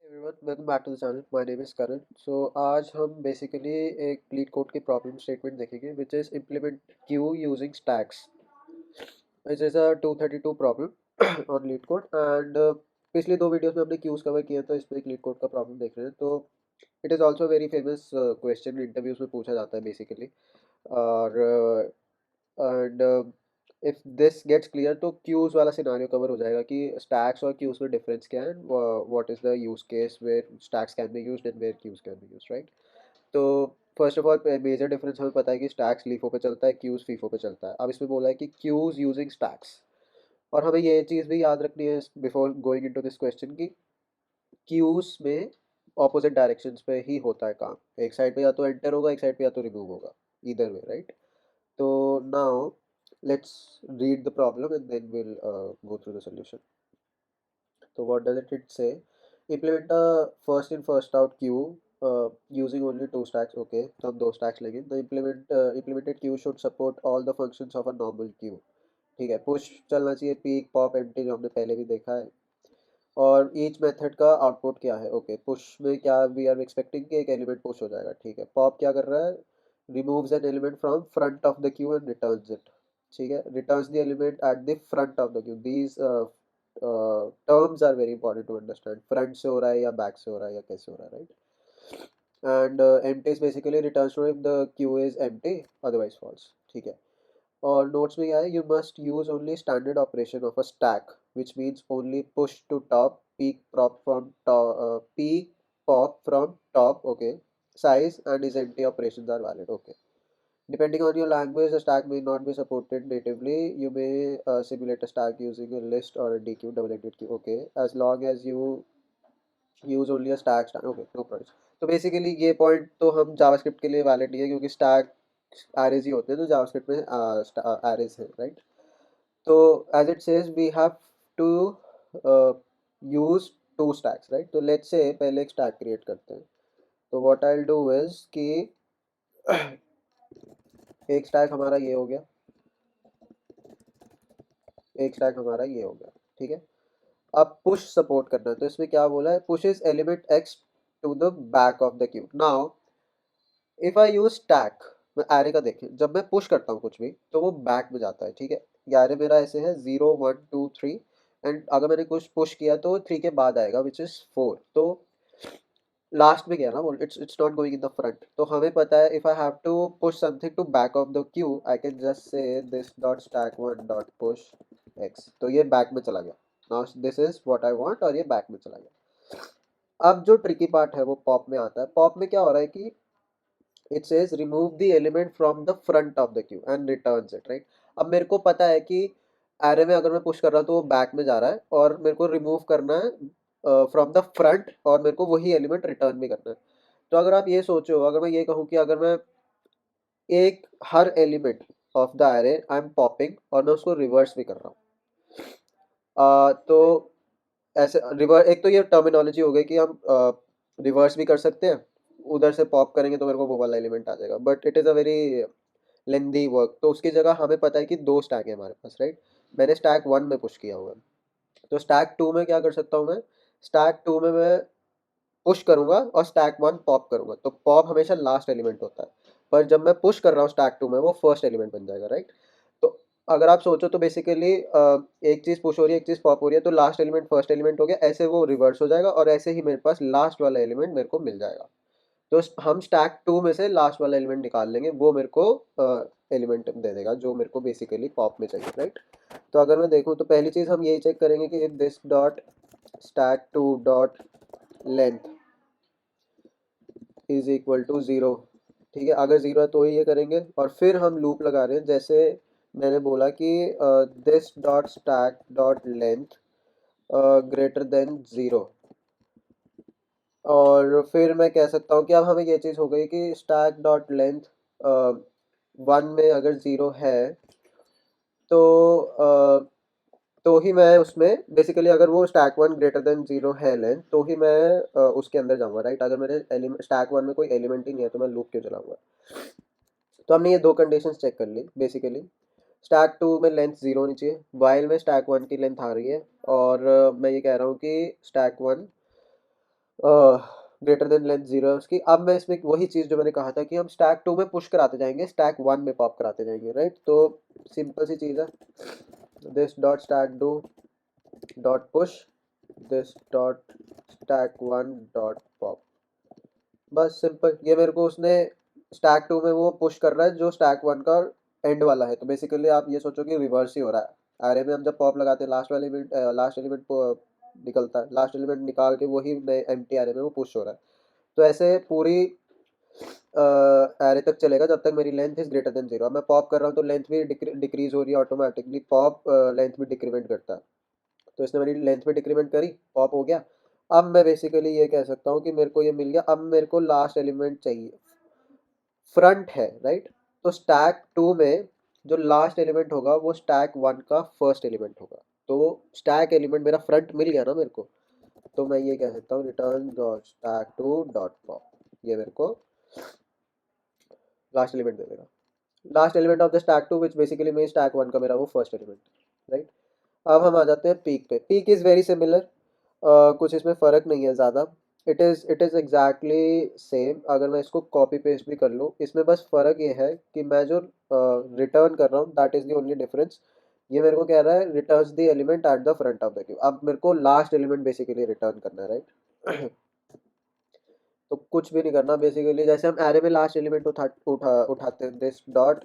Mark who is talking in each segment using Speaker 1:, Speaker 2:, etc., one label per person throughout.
Speaker 1: Everyone welcome back to the channel my name is Karan. So आज हम basically एक LeetCode की problem statement देखेंगे which is implement queue using stacks. This is a 232 problem on LeetCode and पिछली दो videos में हमने cues cover किए तो इसमें एक लीड कोड का प्रॉब्लम देख रहे हैं। तो it is also very famous question interviews में पूछा जाता है बेसिकली। और and if this gets clear तो क्यूज वाला सिनारियो कवर हो जाएगा कि स्टैक्स और क्यूज में डिफरेंस क्या है, what is the use case where stacks can be used and where queues can be used, right. तो first of all major difference हमें पता है कि स्टैक्स लीफो पे चलता है, क्यूज फीफो पे चलता है। अब इसमें बोला है कि क्यूज यूजिंग स्टैक्स, और हमें ये चीज़ भी याद रखनी है before going into this question कि क्यूज में ऑपोजिट डायरेक्शंस पे ही होता है काम। एक साइड पे या तो एंटर होगा, एक साइड पे या तो रिमूव होगा, इधर वे, right. So now let's read the problem and then we'll go through the solution. So what does it say? Implement a first in first out queue using only two stacks. Okay, तो हम दो stacks लेंगे. The implemented queue should support all the functions of a normal queue. ठीक है, push चलना चाहिए, peak pop empty जो हमने पहले भी देखा है। और ईच मेथड का आउटपुट क्या है? ओके, पुश में क्या वी आर एक्सपेक्टिंग कि एक एलिमेंट पुश हो जाएगा। ठीक है, पॉप क्या कर रहा है? Removes an element from front of the queue and returns it. ठीक है, returns the element at the front of the queue. These terms are very important to understand. Front से हो रहा है या बैक से हो रहा है या कैसे हो रहा है, right. And empty is basically returns true if the queue is empty, otherwise false. ठीक है, और नोट्स में क्या है? You must use only standard operation of a stack which means only push to top, peek प्रॉप from top, peek pop from top. Okay, size and is empty operations are valid. Okay, depending on your language the stack may not be supported natively. You may simulate a stack using a list or a DQ, double-ended queue. Okay, as long as you use only stack stack. Okay, no problem. तो basically ये point तो हम JavaScript के लिए valid नहीं है क्योंकि stack arrays ही होते हैं, तो जावास्क्रिप्ट में एरेज है, राइट। तो as it says we have to use two stacks, right. तो लेट्स से पहले एक स्टैक क्रिएट करते हैं। तो what I will do is कि एक स्टैक हमारा ये हो गया, एक स्टैक हमारा ये हो गया। ठीक है, अब पुश सपोर्ट करना है तो इसमें क्या बोला है? Push is element x to the back of the queue. Now if I use stack, मैं एरे का देखें, जब मैं पुश करता हूँ कुछ भी तो वो बैक में जाता है। ठीक है, ये एरे मेरा ऐसे है 0 1 2 3, एंड अगर मैंने कुछ पुश किया तो 3 के बाद आएगा विच इज 4। तो लास्ट में गया ना वो, it's not going in the front. तो हमें पता है if I have to push something to back of the queue I can just say this dot stack one dot push x. तो ये बैक में चला गया। Now this is what I want और ये बैक में चला गया। अब जो ट्रिकी पार्ट है वो पॉप में आता है। पॉप में क्या हो रहा है कि it says remove the element from the front of the queue and returns it, right. अब मेरे को पता है कि एरे में अगर मैं पुश कर रहा हूँ तो वो बैक में जा रहा है और मेरे को रिमूव करना है फ्रॉम द फ्रंट, और मेरे को वही एलिमेंट रिटर्न भी करना है। तो अगर आप ये सोचो, अगर मैं ये कहूँ कि अगर मैं एक हर element of the array I am popping और मैं उसको रिवर्स भी कर रहा हूँ, तो ऐसे रिवर्स, एक तो ये टर्मिनोलॉजी हो गई कि हम रिवर्स भी कर सकते हैं, उधर से पॉप करेंगे तो मेरे को वो वाला एलिमेंट आ जाएगा, but it is a very lengthy work. तो उसकी जगह हमें पता है कि दो स्टैक है हमारे पास, राइट। मैंने स्टैक वन में पुश किया हुआ है, तो स्टैक टू में क्या कर सकता हूँ मैं? स्टैक टू में मैं पुश करूंगा और स्टैक वन पॉप करूंगा। तो पॉप हमेशा लास्ट एलिमेंट होता है, पर जब मैं पुश कर रहा हूँ स्टैक टू में वो फर्स्ट एलिमेंट बन जाएगा, राइट। तो अगर आप सोचो तो बेसिकली एक चीज़ पुश हो रही है, एक चीज़ पॉप हो रही है, तो लास्ट एलिमेंट फर्स्ट एलिमेंट हो गया, ऐसे वो रिवर्स हो जाएगा और ऐसे ही मेरे पास लास्ट वाला एलिमेंट मेरे को मिल जाएगा। तो हम स्टैक टू में से लास्ट वाला एलिमेंट निकाल लेंगे, वो मेरे को एलिमेंट दे देगा जो मेरे को बेसिकली पॉप में चाहिए, राइट। तो अगर मैं देखूँ तो पहली चीज़ हम यही चेक करेंगे कि if this dot stack two dot length is equal to zero. ठीक है, अगर ज़ीरो है तो ही ये करेंगे, और फिर हम लूप लगा रहे हैं जैसे मैंने बोला कि this dot stack dot length greater than zero. और फिर मैं कह सकता हूँ कि अब हमें ये चीज़ हो गई कि स्टैक डॉट लेंथ वन में अगर ज़ीरो है तो तो ही मैं उसमें बेसिकली, अगर वो stack one greater than zero है लेंथ, तो ही मैं उसके अंदर जाऊँगा, राइट। अगर मेरे स्टैक वन में कोई एलिमेंट ही नहीं है तो मैं लूप क्यों चलाऊँगा? तो हमने ये दो कंडीशंस चेक कर ली बेसिकली। स्टैक टू में लेंथ ज़ीरो होनी चाहिए, वाइल में स्टैक वन की लेंथ आ रही है, और मैं ये कह रहा हूँ कि stack one greater than length zero है उसकी। अब मैं इसमें वही चीज़ जो मैंने कहा था कि हम स्टैक टू में पुश कराते जाएंगे, स्टैक वन में पॉप कराते जाएंगे, राइट। तो सिंपल सी चीज़ है, this dot stack two dot push this dot stack one dot pop. बस सिंपल, ये मेरे को उसने स्टैक टू में वो पुश कर रहा है जो स्टैक वन का एंड वाला है। तो बेसिकली आप ये सोचो कि रिवर्स ही हो रहा है। एरे में हम जब पॉप लगाते हैं लास्ट एलिमेंट निकलता है, लास्ट एलिमेंट निकाल के वही नए एम्प्टी एरे में वो पुश हो रहा है। तो ऐसे पूरी एरे तक चलेगा जब तक मेरी length is greater than zero. अब मैं पॉप कर रहा हूँ तो लेंथ भी डिक्रीज हो रही है ऑटोमेटिकली, पॉप लेंथ भी डिक्रीमेंट करता है। तो इसने मेरी लेंथ में डिक्रीमेंट करी, पॉप हो गया। अब मैं बेसिकली ये कह सकता हूँ कि मेरे को ये मिल गया। अब मेरे को लास्ट एलिमेंट चाहिए, फ्रंट है, राइट। तो स्टैक टू में जो लास्ट एलिमेंट होगा वो स्टैक वन का फर्स्ट एलिमेंट होगा। तो स्टैक एलिमेंट मेरा फ्रंट मिल गया ना मेरे को। तो मैं ये कह सकता हूँ return dot stack two dot pop, ये मेरे को लास्ट एलिमेंट दे देगा। Last element of the stack two which basically mean stack one का मेरा वो फर्स्ट एलिमेंट, राइट। अब हम आ जाते हैं पीक पे। पीक इज़ वेरी सिमिलर, कुछ इसमें फ़र्क नहीं है ज़्यादा। It is exactly same. अगर मैं इसको कॉपी पेस्ट भी कर लूँ, इसमें बस फ़र्क ये है कि मैं जो रिटर्न कर रहा हूँ that is the only difference. ये मेरे को कह रहा है returns the element at the front of the Q. अब मेरे को लास्ट एलिमेंट बेसिकली रिटर्न करना है, राइट। तो कुछ भी नहीं करना बेसिकली, जैसे हम एरे में लास्ट एलिमेंट उठाते हैं, this dot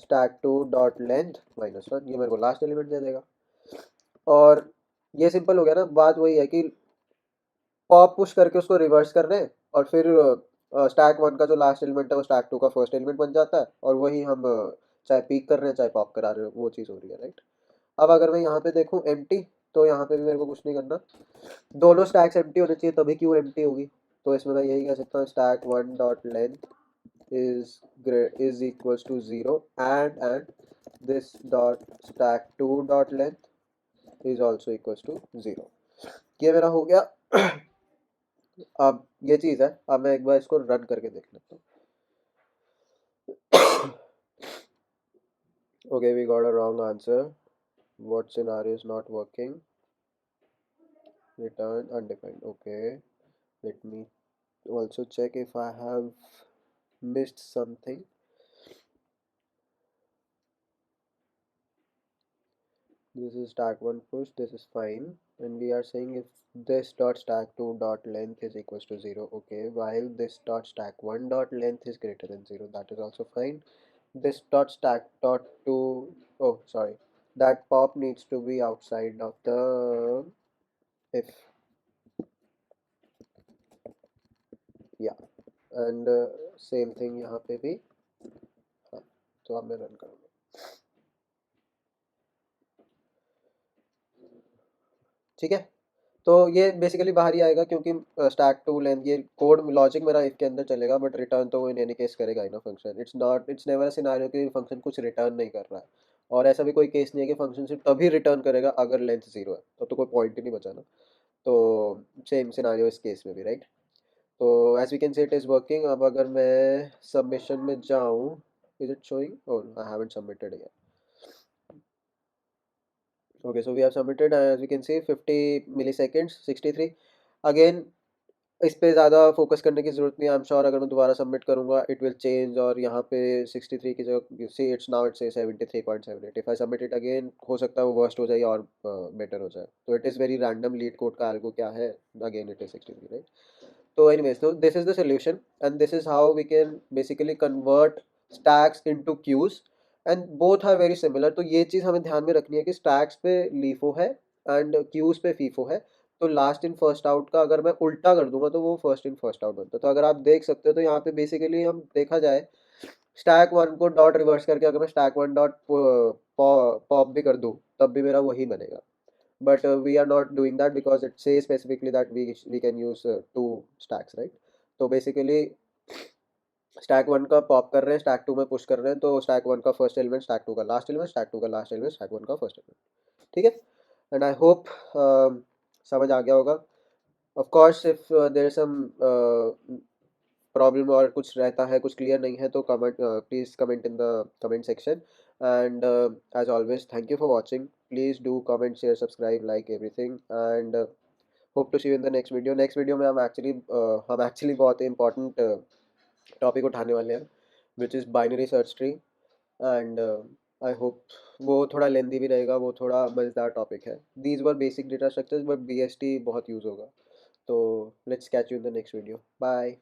Speaker 1: stack two dot length minus one, ये मेरे को लास्ट एलिमेंट दे देगा। और ये सिंपल हो गया ना। बात वही है कि पॉप पुश करके उसको रिवर्स कर रहे हैं, और फिर स्टैक वन का जो लास्ट एलिमेंट है वो स्टैक टू का फर्स्ट एलिमेंट बन जाता है, और वही हम चाहे पीक कर रहे हैं चाहे पॉप करा रहे हो वो चीज़ हो रही है, राइट। अब अगर मैं यहाँ पे देखूँ एम्प्टी, तो यहाँ पे भी मेरे को कुछ नहीं करना। दोनों स्टैक्स एम्प्टी होने चाहिए तभी क्यों एम्प्टी होगी। तो इसमें मैं यही कह सकता हूँ stack one dot length is equals to zero and this dot stack 2 dot length is also equals to zero। ये मेरा हो गया। अब ये चीज़ है, अब मैं एक बार इसको रन करके देख लेता हूँ। Okay, we got a wrong answer. What scenario is not working? Return undefined. Okay, let me also check if I have missed something. This is stack one push, this is fine. And we are saying if this dot stack two dot length is equals to zero, okay, while this dot stack one dot length is greater than zero, that is also fine. This dot stack dot two, oh sorry, that pop needs to be outside of the if, yeah, and same thing यहाँ पे भी। हाँ, तो अब मैं run करूँगा। ठीक है, तो ये बेसिकली बाहर ही आएगा क्योंकि स्टैक टू लेंथ, ये कोड लॉजिक मेरा इफ के अंदर चलेगा, बट रिटर्न तो वो इन एनी केस करेगा ही ना function. It's never a scenario कि फंक्शन कुछ रिटर्न नहीं कर रहा है। और ऐसा भी कोई केस नहीं है कि फंक्शन सिर्फ तभी रिटर्न करेगा अगर लेंथ जीरो है, तब तो कोई पॉइंट ही नहीं बचा ना। तो सेम सिनेरियो इस केस में भी, राइट। तो as we can say it is working. अब अगर मैं सबमिशन में जाऊँ, is it showing, oh I haven't submitted yet। Okay, so we have submitted, as you can see 50 milliseconds 63 again। इस पे ज़्यादा फोकस करने की ज़रूरत नहीं है। आई एम श्योर अगर मैं दोबारा सबमिट करूँगा इट विल चेंज, और यहाँ पे 63 की जगह see it's now it's 73.78। If I submit it again हो सकता है वो वर्स्ट हो जाए और बेटर हो जाए। तो it is very random, LeetCode का एल्गो क्या है, अगेन इट इज़ 63, राइट। तो एनीवेज, तो this is the solution and this is how we can basically convert stacks into queues, and both are very similar. तो ये चीज़ हमें ध्यान में रखनी है कि स्टैक्स पे लीफो है एंड क्यूज पे फीफो है। तो लास्ट इन फर्स्ट आउट का अगर मैं उल्टा कर दूंगा तो वो फर्स्ट इन फर्स्ट आउट बनता है। तो अगर आप देख सकते हो तो यहाँ पे बेसिकली हम देखा जाए stack one co dot reverse करके अगर मैं स्टैक वन डॉट पॉप भी कर दूँ तब भी मेरा वही बनेगा। But we are not doing that because it says specifically that we can use two stacks, right। तो basically स्टैक वन का पॉप कर रहे हैं, स्टैक टू में पुश कर रहे हैं, तो स्टैक वन का फर्स्ट एलिमेंट, स्टैक टू का लास्ट एलिमेंट, स्टैक टू का लास्ट एलिमेंट, स्टैक वन का फर्स्ट एलिमेंट। ठीक है, एंड आई होप समझ आ गया होगा। Of course if there some problem और कुछ रहता है, कुछ क्लियर नहीं है, तो comment please comment in the comment section. And as always thank you for watching. Please do comment share subscribe like everything, and hope to see you in the next video में हम actually बहुत ही important topic उठाने वाले हैं, which is binary search tree. And I hope वो थोड़ा लेंदी भी रहेगा, वो थोड़ा मज़ेदार टॉपिक है। These were basic data structures, but BST बहुत यूज़ होगा। तो let's catch you in the next video. Bye.